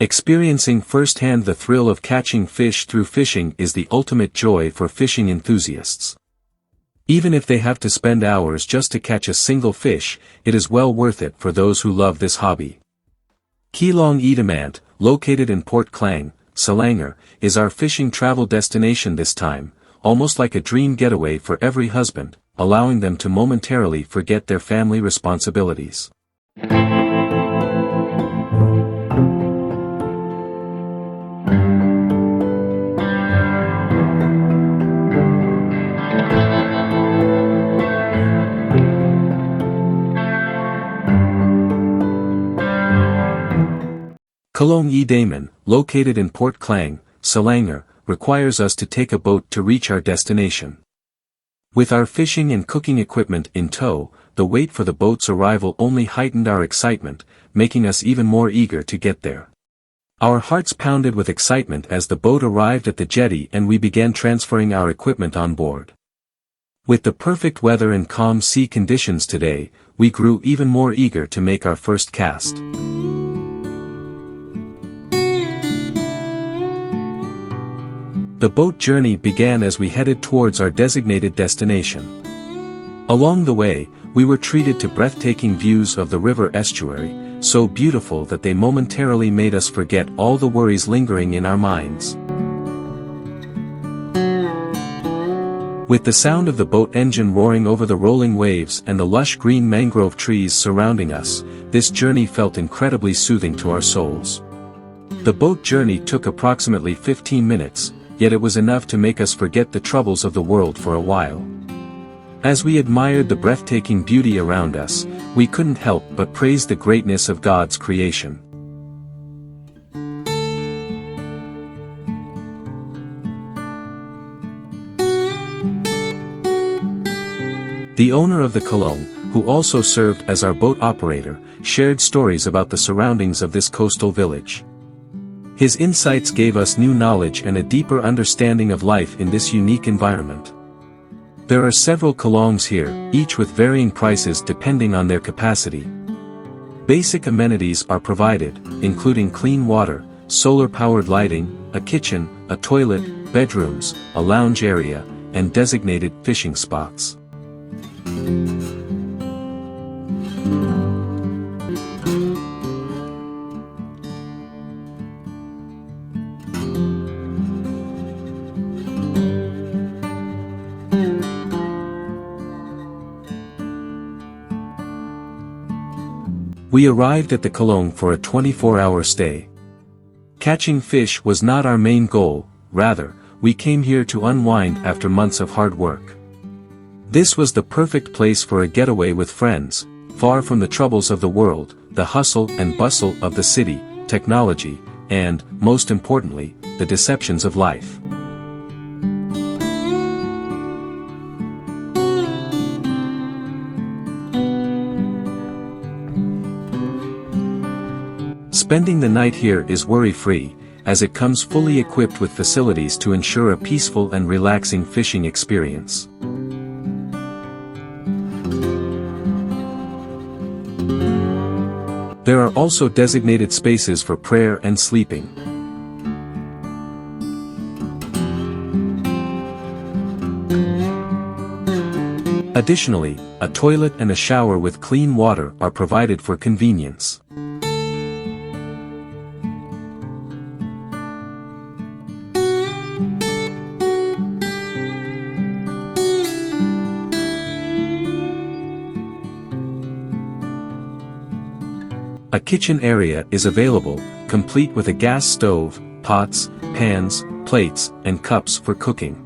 Experiencing firsthand the thrill of catching fish through fishing is the ultimate joy for fishing enthusiasts. Even if they have to spend hours just to catch a single fish, it is well worth it for those who love this hobby. Kelong Idaman, located in Port Klang, Selangor, is our fishing travel destination this time, almost like a dream getaway for every husband, allowing them to momentarily forget their family responsibilities. Kelong Idaman, located in Port Klang, Selangor, requires us to take a boat to reach our destination. With our fishing and cooking equipment in tow, the wait for the boat's arrival only heightened our excitement, making us even more eager to get there. Our hearts pounded with excitement as the boat arrived at the jetty and we began transferring our equipment on board. With the perfect weather and calm sea conditions today, we grew even more eager to make our first cast. The boat journey began as we headed towards our designated destination. Along the way, we were treated to breathtaking views of the river estuary, so beautiful that they momentarily made us forget all the worries lingering in our minds. With the sound of the boat engine roaring over the rolling waves and the lush green mangrove trees surrounding us, this journey felt incredibly soothing to our souls. The boat journey took approximately 15 minutes, yet it was enough to make us forget the troubles of the world for a while. As we admired the breathtaking beauty around us, we couldn't help but praise the greatness of God's creation. The owner of the Kelong, who also served as our boat operator, shared stories about the surroundings of this coastal village. His insights gave us new knowledge and a deeper understanding of life in this unique environment. There are several Kelongs here, each with varying prices depending on their capacity. Basic amenities are provided, including clean water, solar-powered lighting, a kitchen, a toilet, bedrooms, a lounge area, and designated fishing spots. We arrived at the Kelong for a 24-hour stay. Catching fish was not our main goal, rather, we came here to unwind after months of hard work. This was the perfect place for a getaway with friends, far from the troubles of the world, the hustle and bustle of the city, technology, and, most importantly, the deceptions of life. Spending the night here is worry-free, as it comes fully equipped with facilities to ensure a peaceful and relaxing fishing experience. There are also designated spaces for prayer and sleeping. Additionally, a toilet and a shower with clean water are provided for convenience. A kitchen area is available, complete with a gas stove, pots, pans, plates, and cups for cooking.